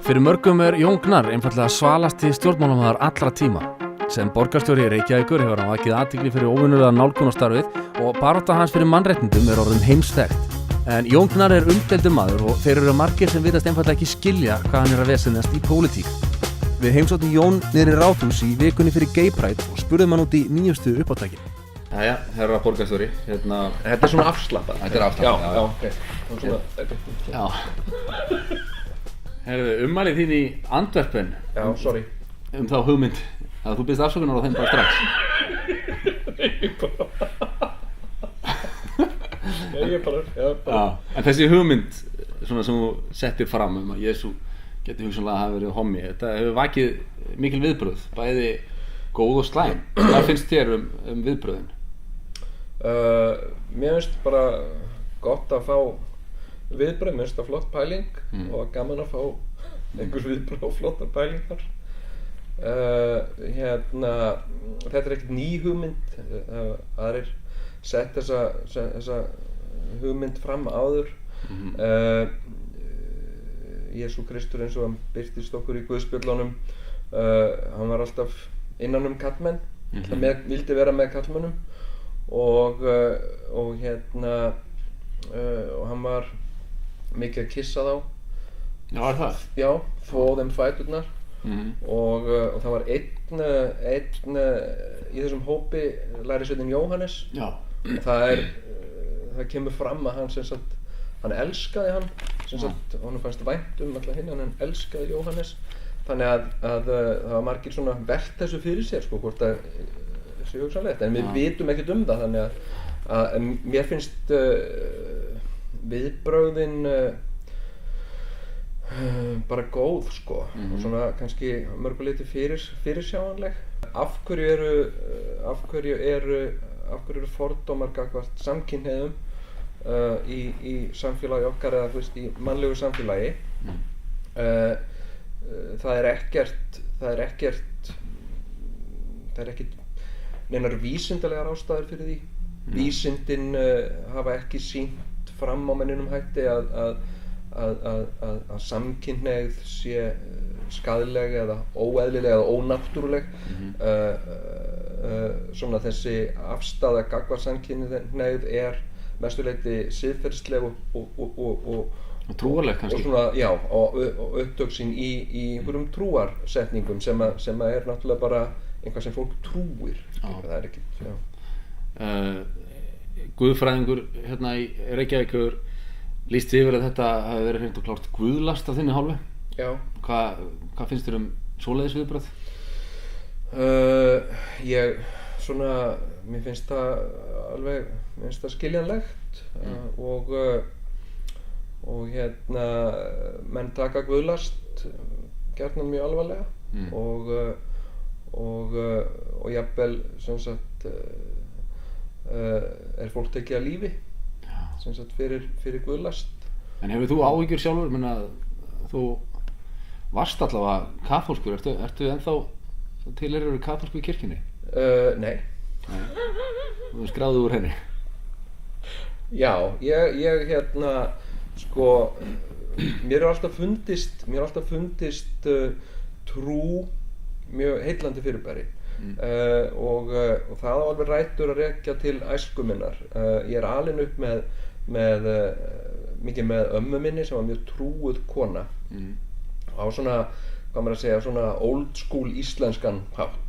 Fyrir mörgum Jón Gnarr einfaldlega svalasti stjórnmálamaður allra tíma. Sem borgarstjóri Reykjavíkur hefur hann vakið athygli fyrir óvenjulega nálgun á starfið og barátta hans fyrir mannréttindum orðin heimsþekkt. En Jón Gnarr umdeildur maður og þeir eru margir sem virðast einfaldlega ekki skilja hvað hann að vesenast í pólitík. Við heimsóttum Jón niðri í Ráðhús í vikunni fyrir Gay Pride og spurðum hann út í nýjustu uppátækin. Jæja, herra borgarstjóri, Þetta svona afslappað. Þetta afslappað, já. Ok. Já. Herðu, ummælið þín í Antwerpen. Já, sorry. Þá hugmynd að þú biðst afsökunar á þeim bara strax. Ég bara. Já. En þessi hugmynd svona sem þú settir fram að Jesú geti hugsanlega hafa verið hommi, þetta hefur vakið mikil viðbrögð, bæði góð og slæm. Hvað finnst þér viðbrögðin? Mér finnst bara gott að fá viðbrögð, mér finnst það flott pæling og gaman að fá einhvers viðbrögð og flottar pælingar. Þetta ekkert ný hugmynd, aðrir sett þessa hugmynd fram áður. Jesú Kristur eins og hann birtist okkur í Guðspjöllunum, hann var alltaf innan karlmenn, vildi vera með karlmönnum og hann var mikið að kissa þá. Já, var það? Já, þvó þeim fæturnar og það var einn í þessum hópi lærisveinninn Jóhannes. Já. Það kemur fram að hann elskaði hann, honum fannst vænt alla hina, hann elskaði Jóhannes. Þannig að það var margir svona velt þessu fyrir sér, hvort það sé hugsanlegt, en við vitum ekkert það, þannig að mér finnst viðbrögðin bara góð, og svona kannski mörgu leyti fyrirsjáanleg. Af hverju eru fordómar gagnvart samkynhneigðum í samfélagi okkar eða í mannlegu samfélagi? Það er ekkert neinar vísindalegar ástæður fyrir því. Vísindin hafa ekki sýnt fram á menninum hætti að samkynhneigð sé skaðleg eða óeðlileg eða ónáttúruleg. Svona þessi afstaða gagnvart samkynhneigð mestuleyti siðferðisleg og trúarleg kannski. Og svona, já, og upptök sín í einhverjum trúarsetningum sem náttúrulega bara eitthvað sem fólk trúir. Það er ekkert, já. Guðfræðingur hérna í Reykjavíkur lýst yfir að þetta hafi verið hreint og klárt guðlast af þinni hálfu. Já. Hvað finnst þér svoleiðis viðbrögð? Mér finnst það skiljanlegt og menn taka guðlast gjarnan mjög alvarlega og jafnvel er fólk tekið af lífi fyrir guðlast. En hefur þú áhyggjur sjálfur? Þú varst allavega kaþólskur, ertu ennþá tilheyrir kaþólsku í kirkjunni? Nei. Þú skráði úr henni? Já, mér er alltaf fundist trú mjög heillandi fyrirbæri og það á alveg rætur að rekja til æsku minnar. Ég er alinn upp mikið með ömmu minni sem var mjög trúuð kona á svona, hvað maður að segja, svona old school íslenskan hátt,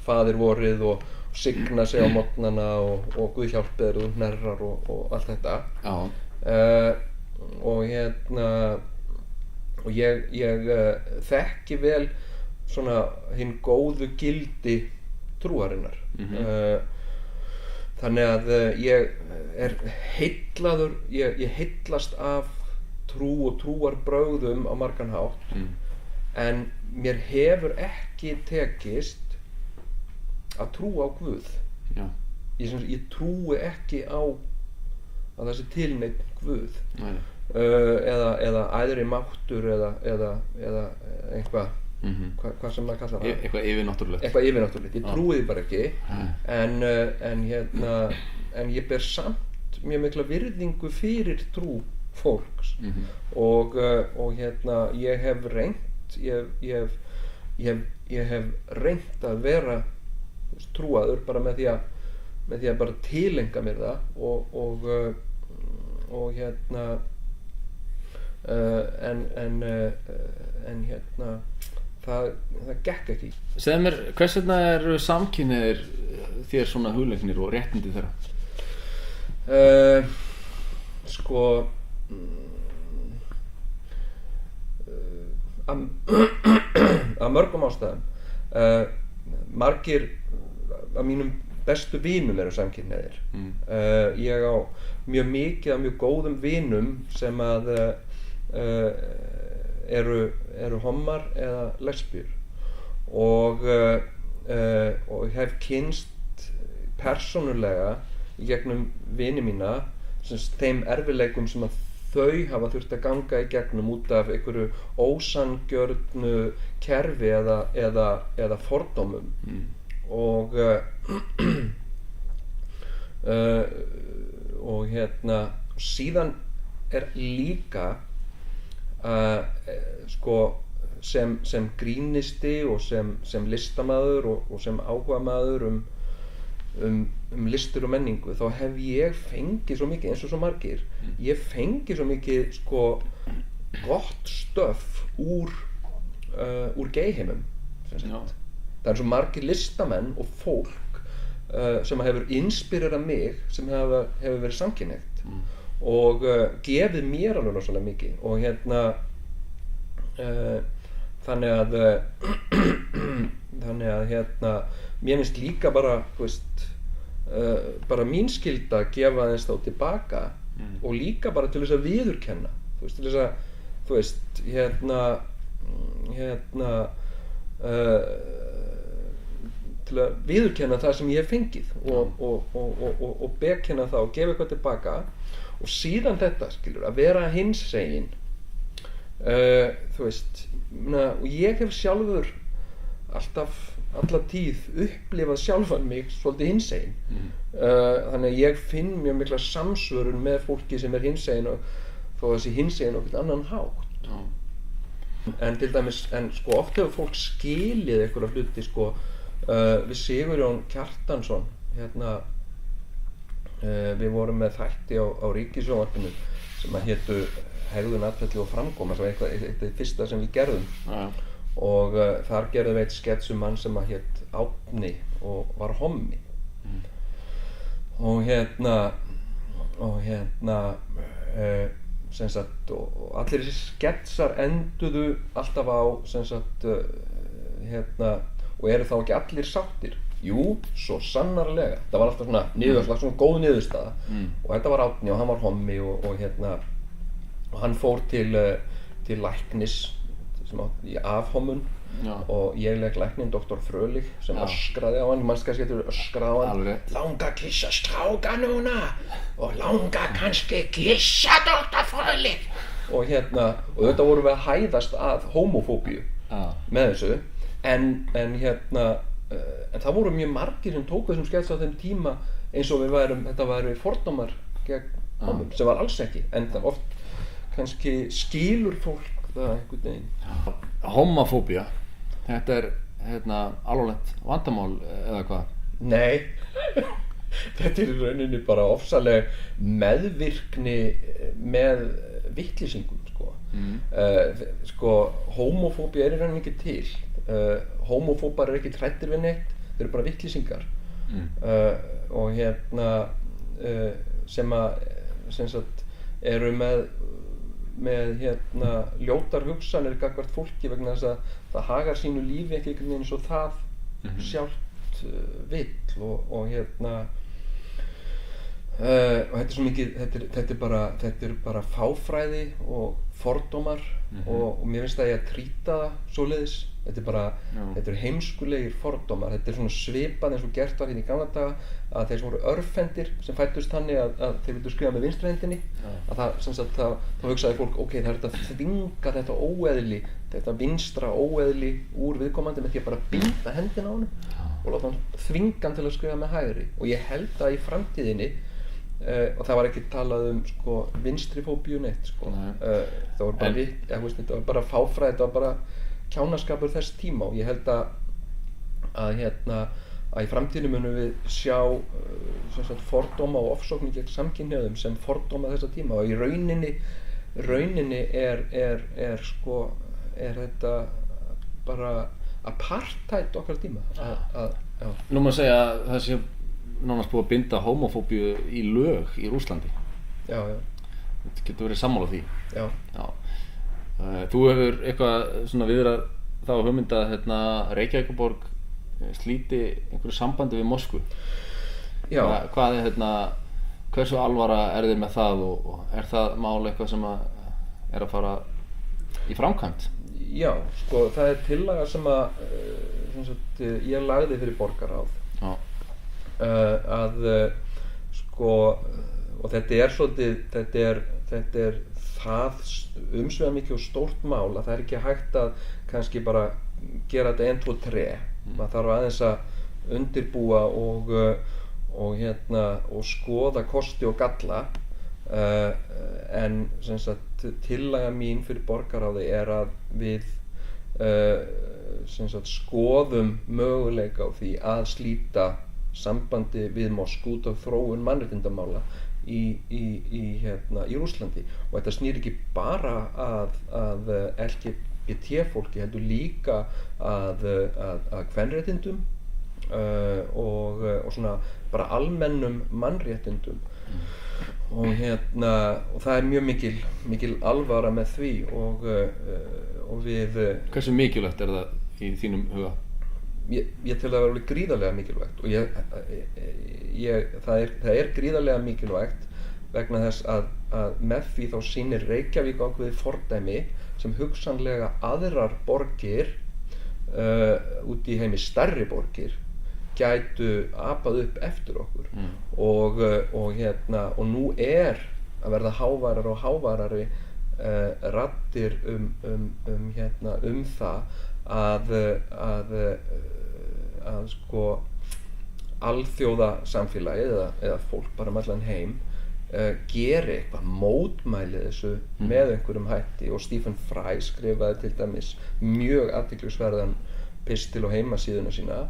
faðir vorið og signa sig á morgnana og Guð hjálpi þér og hnerrar og allt þetta. Og ég þekki vel svona hinn góðu gildi trúarinnar. Þannig að ég er heillaður, ég heillast af trú og trúarbrögðum á margan hátt, en mér hefur ekki tekist að trúa á Guð. Ég trúi ekki á að það sé til neinn Guð. Eða æðri máttur eða eitthvað, hvað sem maður kallar það. Eitthvað yfirnáttúrulegt. Eitthvað yfirnáttúrulegt. Ég trúi því bara ekki, en ég ber samt mjög mikla virðingu fyrir trú fólks og ég hef reynt ég hef reynt að vera trúaður bara með því að bara tilenga mér það og hérna en hérna það gekk ekki. Segðu mér, hvers vegna eru samkynhneigðir þér svona hugleiknir og réttindi þeirra? Sko af mörgum ástæðum. Margir af mínum bestu vinum eru samkynhneigðir. Ég á mjög mikið af mjög góðum vinum sem að eru hommar eða lesbíur og hef kynnst persónulega í gegnum vini mína þeim erfiðleikum sem að þau hafa þurft að ganga í gegnum út af einhverju ósanngjörnu kerfi eða fordómum og hérna síðan líka sko sem grínisti og sem listamaður og sem áhugamaður um listir og menningu þá hef ég fengið svo mikið eins og svo margir ég fengið svo mikið sko gott stöf úr gayheimum það er svo margir listamenn og fólk sem hefur inspirerað mig sem hefur verið samkynhneigt og gefið mér alveg rosalega mikið og hérna þannig að hérna mér finnst líka bara þú veist bara mín skylda að gefa þess þá tilbaka og líka bara til þess að viðurkenna þú veist til þess að þú veist hérna til að viðurkenna það sem ég hef fengið og bekkenna það og gefa eitthvað tilbaka og síðan þetta skilur að vera hinsegin þú veist og ég hef sjálfur alla tíð upplifað sjálfan mig svolítið hinsegin þannig að ég finn mjög mikla samsvörun með fólki sem hinsegin og þó þessi hinsegin okkur annan hátt en til dæmis sko oft hefur fólk skilið einhverja hluti sko við Sigurjón Kjartansson hérna við vorum með þætti á Ríkissjónvarpinu sem að hétu Hegðun, atferli og framkoma sem var eitthvað fyrsta sem við gerðum og þar gerðum við eitt skets mann sem að hét Árni og var hommi og hérna sem sagt og allir þessi sketsar enduðu alltaf á sem sagt hérna og eru þá ekki allir sáttir jú, svo sannarlega það var alltaf svona niðurslag, svona góð niðurstaða og þetta var Árni og hann var hommi og hérna og hann fór til læknis sem átti í afhommun og ég leik læknin Dr. Frölich sem öskraði á hann mannst kannski getur öskraði á hann langa kissa stráka núna og langa kannski kissa Dr. Frölich og hérna og þetta vorum við að hæðast að homofóbíu með þessu en hérna en það voru mjög margir sem tóku þessum skets á þeim tíma eins og þetta væru fordómar gegn homum sem var alls ekki en það oft kannski skilur fólk það einhvern veginn. Homofóbía, þetta er hérna alvarlegt vandamál eða hvað? Nei, þetta er í rauninni bara ofsaleg meðvirkni með vitleysingum sko. Sko homofóbía er í rauninni ekki til. Homofóbar eru ekki hræddir við neitt, þeir eru bara vitleysingar og hérna sem sagt eru með hérna ljótar hugsanir gagnvart fólki vegna þess að það hagar sínu lífi ekki einhvern veginn eins og það sjálft vill og hérna og þetta er svo mikið þetta er bara fáfræði og fordómar og mér finnst að ég að trýta það svoleiðis þetta er heimskulegir fordómar þetta er svona svipað eins og gert var hérna í gamla daga að þeir sem voru örvhendir sem fæddust þannig að þeir vildu skrifa með vinstri hendinni að það sem sagt þá hugsaði fólk ok, það er þetta að þvinga þetta óeðli þetta vinstra óeðli úr viðkomandi með því að bara binda hendina á honum og láta hann þvinga hann til að skrifa með hægri og ég held að í framtíðinni og það var ekki talað sko vinstrifóbíu neitt sko það var bara þetta var bara fáfræði þetta var bara kjánaskapur þess tíma og ég held að í framtíðinu munum við sjá sem sagt, fordóma og ofsóknir gegn samkynhneigðum sem fordóma þessa tíma og í rauninni er þetta bara apartheid okkar tíma já. Nú má segja að það sé nánast búið að binda homofóbíu í lög í Rússlandi. Já. Þetta getur verið sammála því. Já. Þú hefur eitthvað svona viðrað þá hugmynd að Reykjavíkurborg slíti einhverju sambandi við Moskvu. Já. Hvað er hversu alvara er þið með það og er það mál eitthvað sem er að fara í framkvæmd? Já, sko það er tillaga sem ég lagði fyrir borgarráð. Já. Og þetta er svolítið, þetta er það umsvifamikið og stórt mál að það er ekki hægt að kannski bara gera þetta 1, 2, 3. Maður þarf aðeins að undirbúa og skoða kosti og galla. En sem sagt tillaga mín fyrir borgarráði er að við sem sagt skoðum möguleika á því að slíta sambandi við Moskvu út af þróun mannréttindamála í Rússlandi og þetta snýr ekki bara að LGBT fólki heldur líka að kvenréttindum og svona bara almennum mannréttindum og það er mjög mikil alvara með því og við Hversu mikilvægt er það í þínum huga? Ég tel að það vera alveg gríðarlega mikilvægt og það er gríðarlega mikilvægt vegna þess að með því þá sýnir Reykjavík ákveðið fordæmi sem hugsanlega aðrar borgir út í heimi stærri borgir gætu apað upp eftir okkur og nú er að verða háværar og hávarari raddir það að sko alþjóðasamfélagið eða fólk bara allan heim geri eitthvað mótmæli þessu með einhverjum hætti og Stephen Fry skrifaði til dæmis mjög athyglisverðan pistil á heimasíðuna sína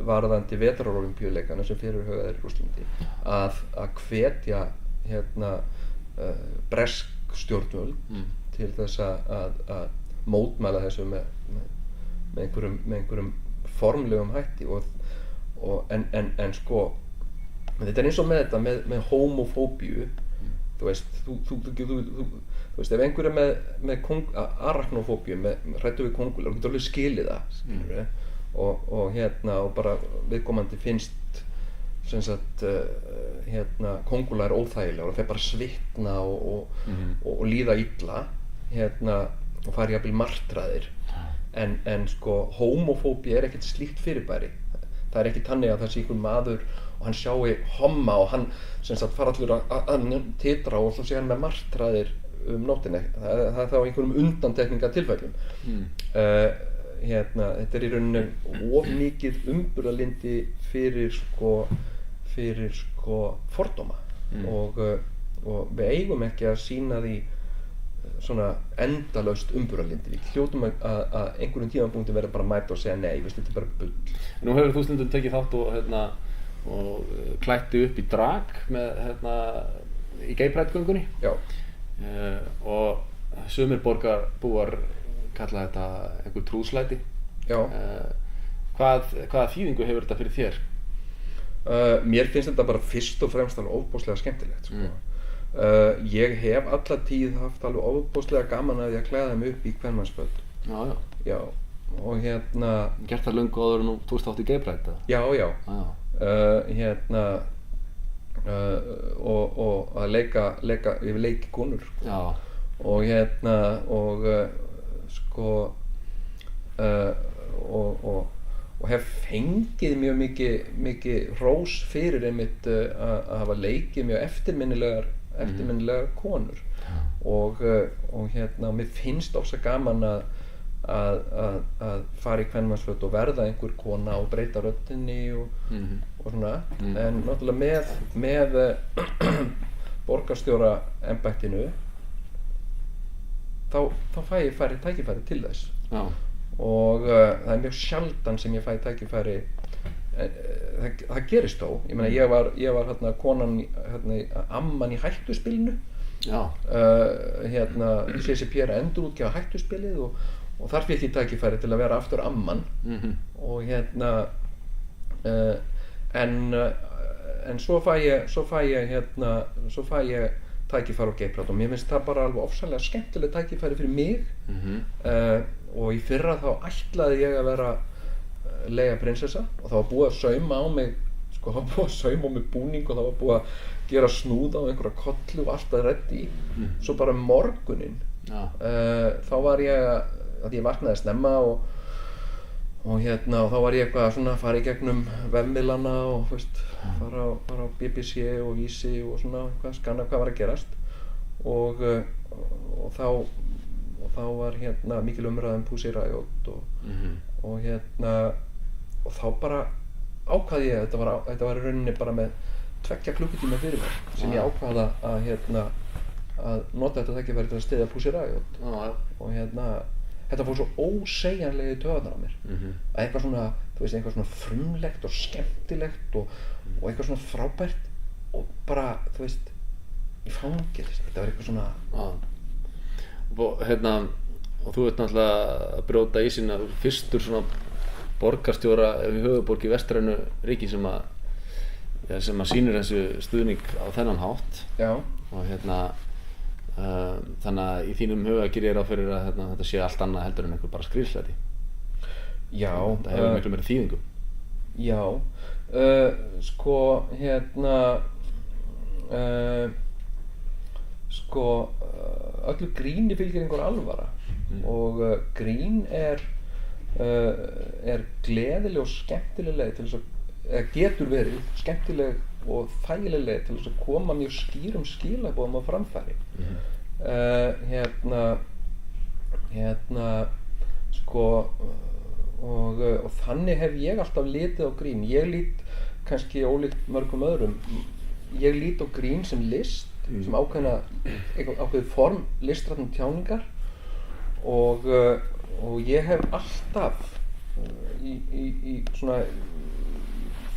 varðandi vetrarólympíuleikana sem fyrirhugaðir í Rússlandi að hvetja bresk stjórnvöld til þess að mótmæla þessu með einhverjum formlegum hætti en sko þetta er eins og með þetta með homofóbíu þú veist ef einhver er með arachnofóbíu hræddur við kóngulær, þú getur alveg skilið það og bara viðkomandi finnst sem sagt kóngulær óþægilegar og þeir bara svitna og líða illa og fara jafnvel martraðir en sko homofóbía er ekkert slíkt fyrirbæri það er ekki þannig að það sé einhver maður og hann sjái homma og hann sem sagt fara allur að titra og svo sé hann með martraðir nóttinni það er þá einhverjum undantekningatilfellum þetta er í rauninni of mikið umburðarlyndi fyrir fordóma og við eigum ekki að sýna því svona endalaust umburðarlyndi við hljótum að einhverjum tímapunkti verður bara að mæta og segja nei, þetta er bara bull. Nú hefur þú stundum tekið þátt og klætti upp í drag með í Gay Pride-göngunni. Já. Og sumir borgarbúar kalla þetta einhver trúðslæti. Já. Hvaða þýðingu hefur þetta fyrir þér? Mér finnst þetta bara fyrst og fremst alveg ofboðslega skemmtilegt sko. Ég hef alla tíð haft alveg ofboðslega gaman að því að klæða mig upp í kvenmannsföt. Já, og Gert það löngu áður en þú tókst þátt í Gay Pride? Já. Og að leika, ég vil leiki konur sko. Já. Og hef fengið mjög mikið hrós fyrir einmitt að hafa leikið mjög eftirminnilegar konur og mér finnst ofsa gaman að fara í kvenmannsföt og verða einhver kona og breyta röddinni og svona en náttúrulega með borgarstjóraembættinu þá fæ ég færri tækifæri til þess Já. og það er mjög sjaldan sem ég fæ tækifæri það gerist þó, ég meina ég var hérna konan hérna, amman í hættuspilinu Já. CCP endurútgefa hættuspilið og þar fékk ég tækifæri til að vera aftur amman og hérna en svo fæ ég tækifæri á Geiprát og mér finnst það bara alveg ofsalega skemmtileg tækifæri fyrir mig og í fyrra þá ætlaði ég að vera Leia prinsessa og það var búið að sauma á mig sko, það var búið að sauma á mig búning og það var búið að gera snúða á einhverja kollu og allt að reddi svo bara morguninn þá var ég að ég vaknaði snemma og þá var ég eitthvað svona að fara í gegnum vefmiðlana og veist, fara á BBC og Vísi og svona eitthvað, skanna hvað var að gerast og þá var hérna mikil umræða Pussy Riot og þá bara ákvað ég þetta var í rauninni bara með 2 klukkutíma fyrirvara sem ég ákvaða að nota þetta tækifæri til að styðja Pussy Riot og þetta fór svo ósegjanlega í taugarnar á mér að eitthvað svona, þú veist, eitthvað svona frumlegt og skemmtilegt og eitthvað svona frábært og bara, þú veist, í fangilist, þetta var eitthvað svona og þú ert náttúrulega að brjóta í sína fyrstur svona borgarstjóra í höfuðborg í vestrænu ríki sem að sýnir þessu stuðning á þennan hátt og þannig að í þínum huga gerir ég ráð fyrir að þetta sé allt annað heldur en einhver bara skrýðslæti. Já. Það hefur miklu meiri þýðingu. Já, öllu gríni fylgir einhver alvara og grín er gleðileg og skemmtileg leið til þess að getur verið skemmtileg og þægileg leið til þess að koma mjög skýrum skilaboðum á framfæri sko og þannig hef ég alltaf litið á grín ég lít kannski ólíkt mörgum öðrum ég lít á grín sem list sem ákveðið form listrænnar tjáningar og ég hef alltaf í svona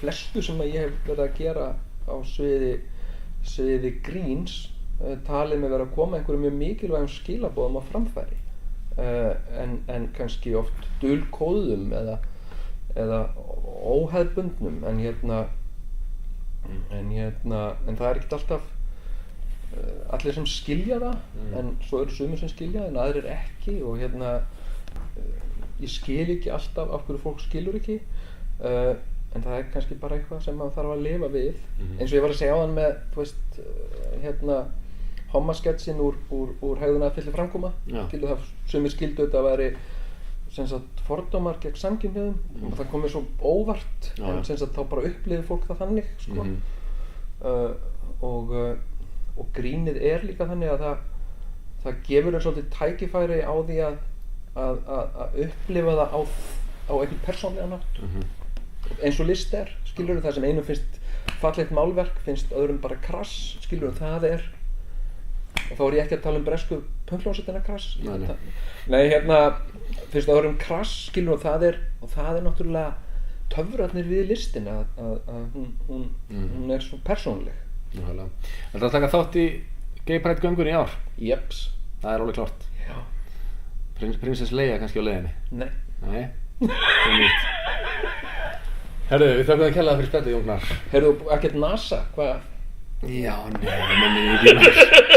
flestu sem að ég hef verið að gera á sviði gríns talið með vera að koma einhverjum mjög mikilvægum skilaboðum á framfæri en kannski oft dulkóðum eða óhefðbundnum en það er ekkert alltaf allir sem skilja það en svo eru sumir sem skilja en aðrir ekki og ég skil ekki alltaf af hverju fólk skilur ekki en það er kannski bara eitthvað sem maður þarf að lifa við eins og ég var að segja áðan með þú veist hommasketsin úr hegðun að fyllir framkoma skilur það sumir skildu þetta að væri sem sagt fordómar gegn samkynhneigðum og það komið svo óvart en sem sagt þá bara upplifir fólk það þannig sko og grínið er líka þannig að það gefur þér svolítið tækifæri á því að upplifa það á einhvern persónlegan hátt eins og list er, skilurðu það sem einum finnst fallegt málverk, finnst öðrum bara krass, skilurðu það er og þá er ég ekki að tala bresku pönklónsettina krass nei, finnst öðrum krass, skilurðu það er náttúrulega töfrarnir við listin að hún er svo persónleg Ætlarðu að taka þátt í Gay Pride göngunni í ár? Jeps Það er alveg klárt Já Prinsess Leia kannski á leiðinni? Nei Það er nýtt Herðu, við þakkum að kella það fyrir spjallið, Jón Gnarr Heyrðu, ekkert NASA, hvað? Já, nei, það menni ég ekki